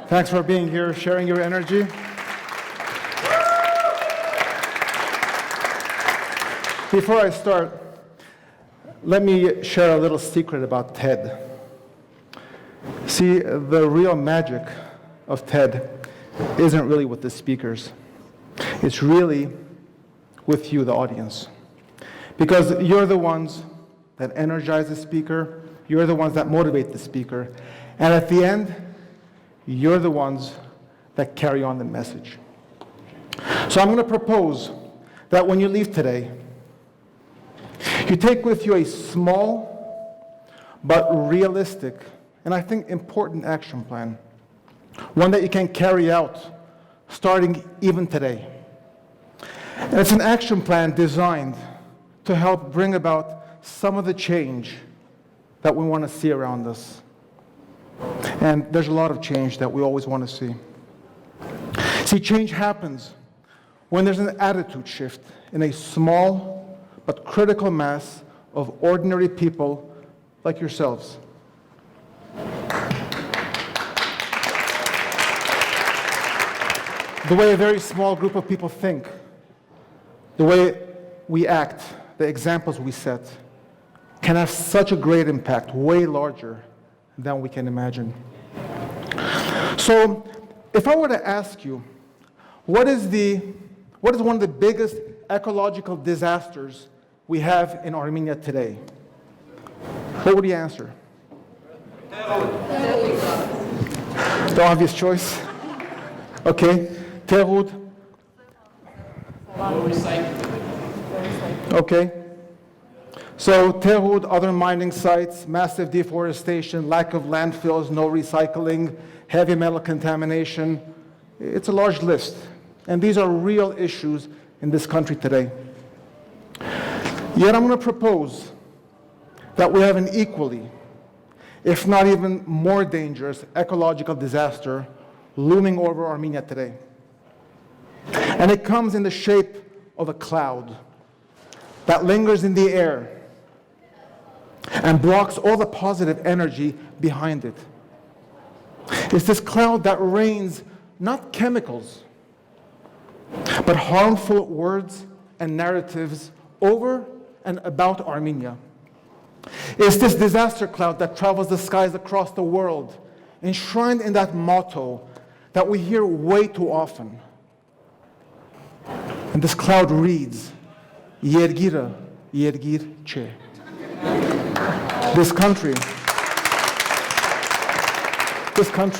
Thanks for being here, sharing your energy. Before I start, let me share a little secret about TED. See, the real magic of TED isn't really with the speakers. It's really with you, the audience. Because you're the ones that energize the speaker, you're the ones that motivate the speaker, and at the end, you're the ones that carry on the message. So I'm going to propose that when you leave today, you take with you a small but realistic and I think important action plan, one that you can carry out starting even today. And it's an action plan designed to help bring about some of the change that we want to see around us. And there's a lot of change that we always want to see. See, change happens when there's an attitude shift in a small but critical mass of ordinary people like yourselves. The way a very small group of people think, the way we act, the examples we set, can have such a great impact, way larger than we can imagine. So, if I were to ask you, what is one of the biggest ecological disasters we have in Armenia today? What would you answer? The obvious choice. Okay. Terud. Okay. So Terud, other mining sites, massive deforestation, lack of landfills, no recycling, heavy metal contamination. It's a large list. And these are real issues in this country today. Yet I'm going to propose that we have an equally, if not even more dangerous, ecological disaster looming over Armenia today. And it comes in the shape of a cloud that lingers in the air and blocks all the positive energy behind it. It's this cloud that rains not chemicals, but harmful words and narratives over and about Armenia. It's this disaster cloud that travels the skies across the world, enshrined in that motto that we hear way too often. And this cloud reads, Yergira, Yergir Che. This country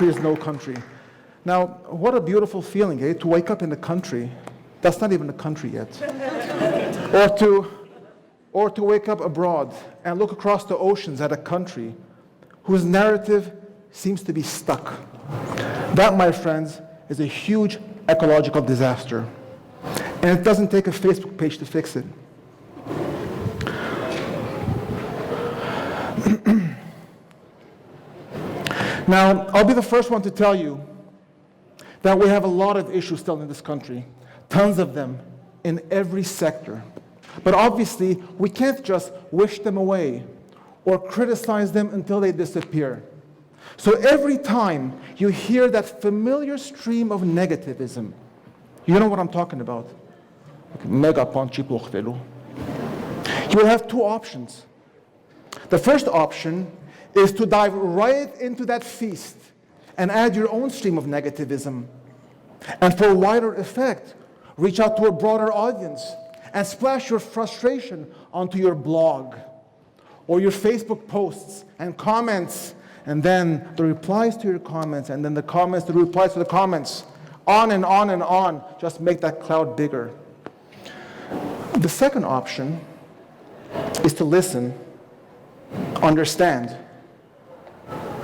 is no country. Now, what a beautiful feeling, eh? To wake up in a country that's not even a country yet. Or to wake up abroad and look across the oceans at a country whose narrative seems to be stuck. That, my friends, is a huge ecological disaster. And it doesn't take a Facebook page to fix it. Now, I'll be the first one to tell you that we have a lot of issues still in this country, tons of them in every sector. But obviously, we can't just wish them away or criticize them until they disappear. So every time you hear that familiar stream of negativism, you know what I'm talking about. You will have two options. The first option is to dive right into that feast and add your own stream of negativism. And for a wider effect, reach out to a broader audience and splash your frustration onto your blog or your Facebook posts and comments, and then the replies to your comments, and then the comments, the replies to the comments, on and on and on. Just make that cloud bigger. The second option is to listen, understand,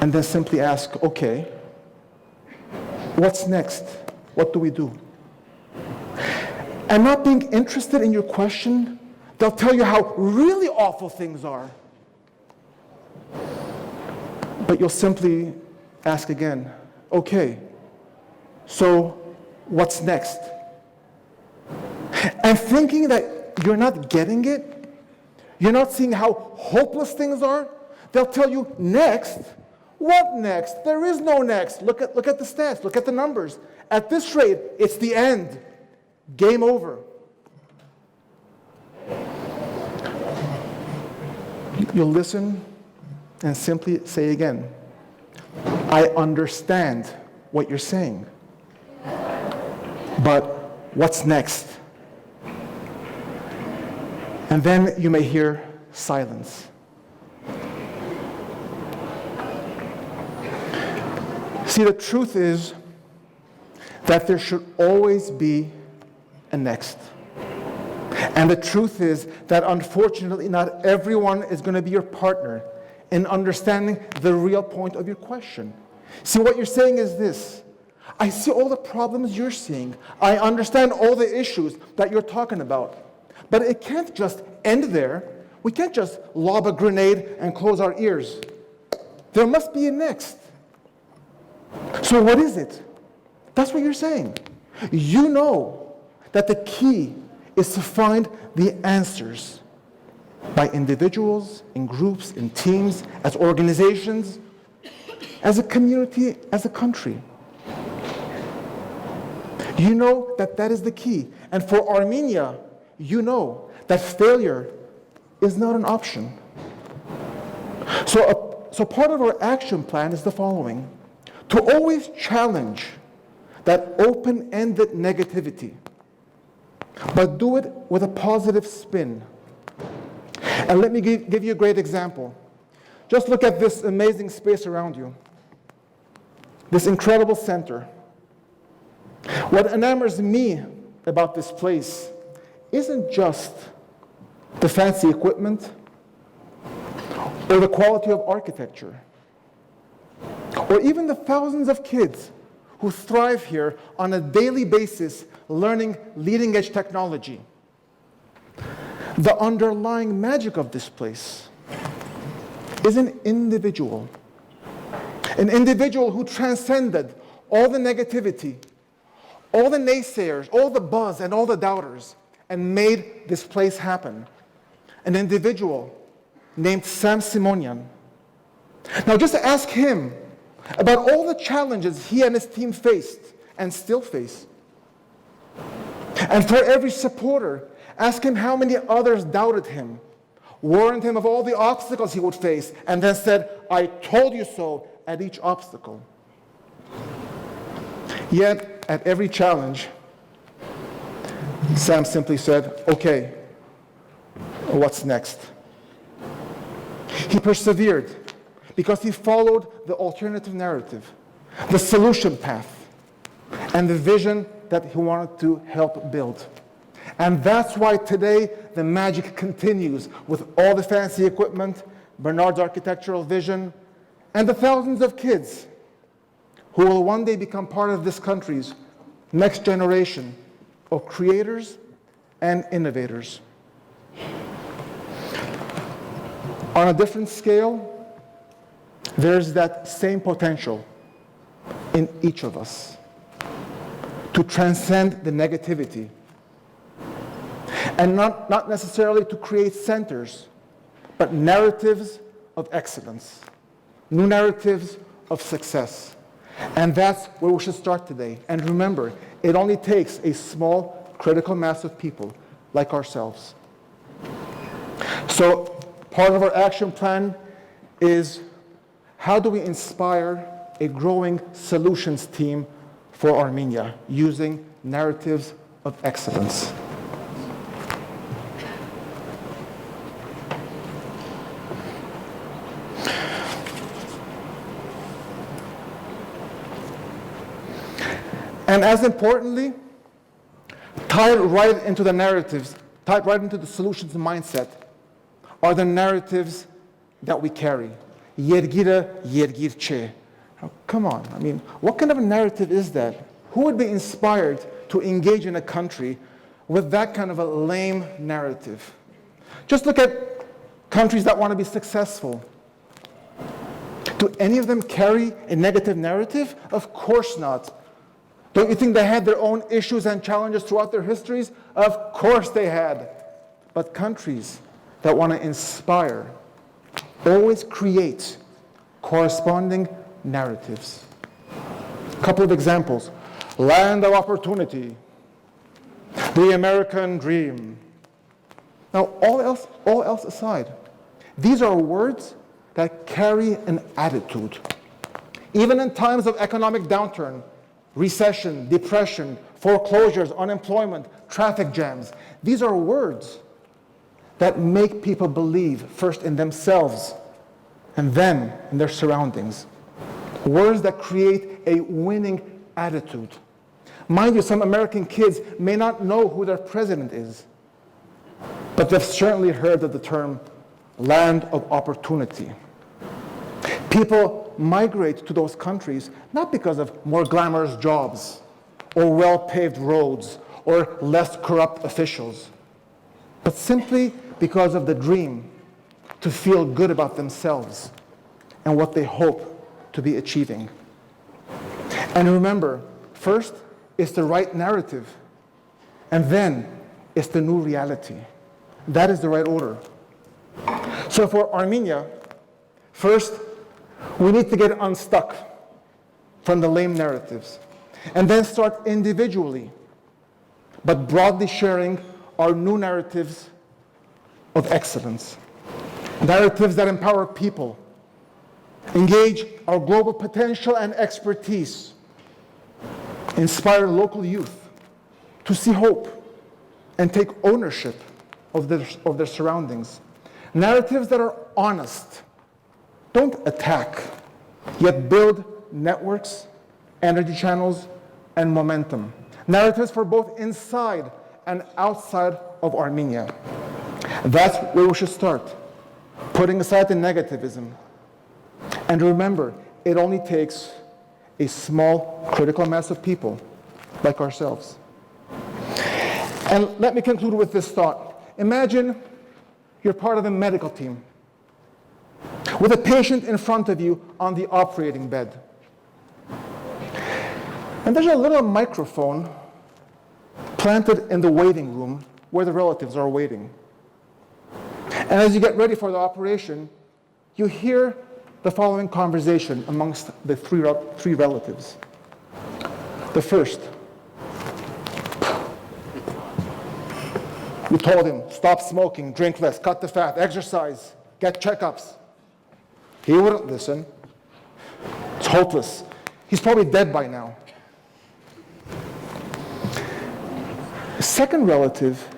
and then simply ask, okay, what's next? What do we do? And not being interested in your question, they'll tell you how really awful things are. But you'll simply ask again, okay, so what's next? And thinking that you're not getting it, you're not seeing how hopeless things are, they'll tell you next, What next? There is no next. Look at the stats. Look at the numbers. At this rate, it's the end. Game over. You'll listen and simply say again, I understand what you're saying, but what's next? And then you may hear silence. See, the truth is that there should always be a next. And the truth is that unfortunately not everyone is going to be your partner in understanding the real point of your question. See, what you're saying is this. I see all the problems you're seeing. I understand all the issues that you're talking about. But it can't just end there. We can't just lob a grenade and close our ears. There must be a next. So what is it? That's what you're saying. You know that the key is to find the answers by individuals, in groups, in teams, as organizations, as a community, as a country. You know that that is the key. And for Armenia, you know that failure is not an option. So part of our action plan is the following: to always challenge that open-ended negativity, but do it with a positive spin. And let me give you a great example. Just look at this amazing space around you, this incredible center. What enamors me about this place isn't just the fancy equipment or the quality of architecture, or even the thousands of kids who thrive here on a daily basis learning leading-edge technology. The underlying magic of this place is an individual who transcended all the negativity, all the naysayers, all the buzz, and all the doubters, and made this place happen. An individual named Sam Simonian. Now just ask him about all the challenges he and his team faced and still face. And for every supporter, ask him how many others doubted him, warned him of all the obstacles he would face, and then said, "I told you so," at each obstacle. Yet, at every challenge, Sam simply said, "Okay, what's next?" He persevered because he followed the alternative narrative, the solution path, and the vision that he wanted to help build. And that's why today the magic continues with all the fancy equipment, Bernard's architectural vision, and the thousands of kids who will one day become part of this country's next generation of creators and innovators. On a different scale, there's that same potential in each of us to transcend the negativity, and not necessarily to create centers, but narratives of excellence, new narratives of success. And that's where we should start today. And remember, it only takes a small critical mass of people like ourselves. So part of our action plan is, how do we inspire a growing solutions team for Armenia using narratives of excellence? And as importantly, tied right into the narratives, tied right into the solutions mindset, are the narratives that we carry. Yergire, yergir che. Come on, I mean, what kind of a narrative is that? Who would be inspired to engage in a country with that kind of a lame narrative? Just look at countries that want to be successful. Do any of them carry a negative narrative? Of course not. Don't you think they had their own issues and challenges throughout their histories? Of course they had. But countries that want to inspire always create corresponding narratives. A couple of examples. Land of opportunity, the American dream. Now, all else aside, these are words that carry an attitude. Even in times of economic downturn, recession, depression, foreclosures, unemployment, traffic jams, these are words that make people believe first in themselves and then in their surroundings. Words that create a winning attitude. Mind you, some American kids may not know who their president is, but they've certainly heard of the term land of opportunity. People migrate to those countries not because of more glamorous jobs or well-paved roads or less corrupt officials, but simply because of the dream to feel good about themselves and what they hope to be achieving. And remember, first is the right narrative, and then it's the new reality. That is the right order. So for Armenia, first, we need to get unstuck from the lame narratives, and then start individually, but broadly sharing our new narratives of excellence. Narratives that empower people, engage our global potential and expertise, inspire local youth to see hope and take ownership of their surroundings. Narratives that are honest, don't attack, yet build networks, energy channels, and momentum. Narratives for both inside and outside of Armenia. That's where we should start, putting aside the negativism. And remember, it only takes a small critical mass of people like ourselves. And let me conclude with this thought. Imagine you're part of a medical team with a patient in front of you on the operating bed. And there's a little microphone planted in the waiting room where the relatives are waiting. And as you get ready for the operation, you hear the following conversation amongst the three relatives. The first, you told him, stop smoking, drink less, cut the fat, exercise, get checkups. He wouldn't listen. It's hopeless. He's probably dead by now. The second relative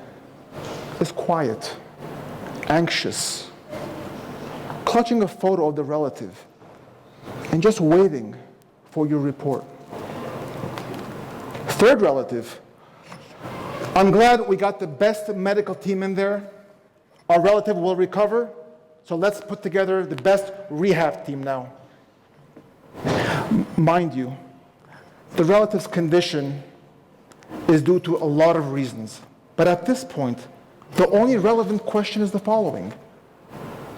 is quiet, anxious, clutching a photo of the relative and just waiting for your report. Third relative, I'm glad we got the best medical team in there. Our relative will recover, so let's put together the best rehab team now. Mind you, the relative's condition is due to a lot of reasons, but at this point, the only relevant question is the following.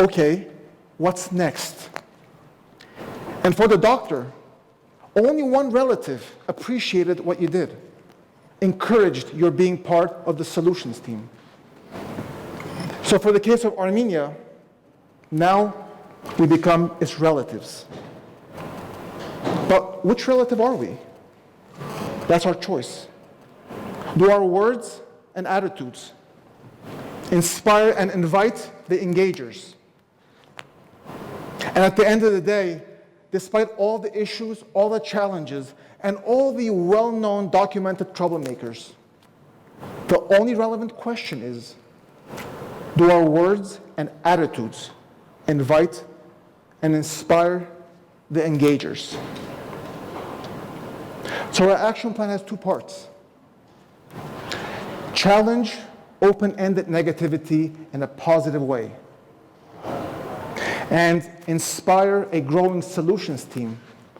Okay, what's next? And for the doctor, only one relative appreciated what you did, encouraged your being part of the solutions team. So for the case of Armenia, now we become its relatives. But which relative are we? That's our choice. Do our words and attitudes inspire and invite the engagers? And at the end of the day, despite all the issues, all the challenges, and all the well-known documented troublemakers, the only relevant question is, do our words and attitudes invite and inspire the engagers? So our action plan has two parts. Challenge open-ended negativity in a positive way, and inspire a growing solutions team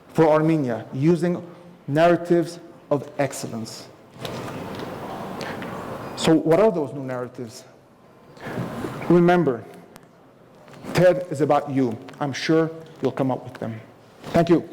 for Armenia using narratives of excellence. So what are those new narratives? Remember, TED is about you. I'm sure you'll come up with them. Thank you.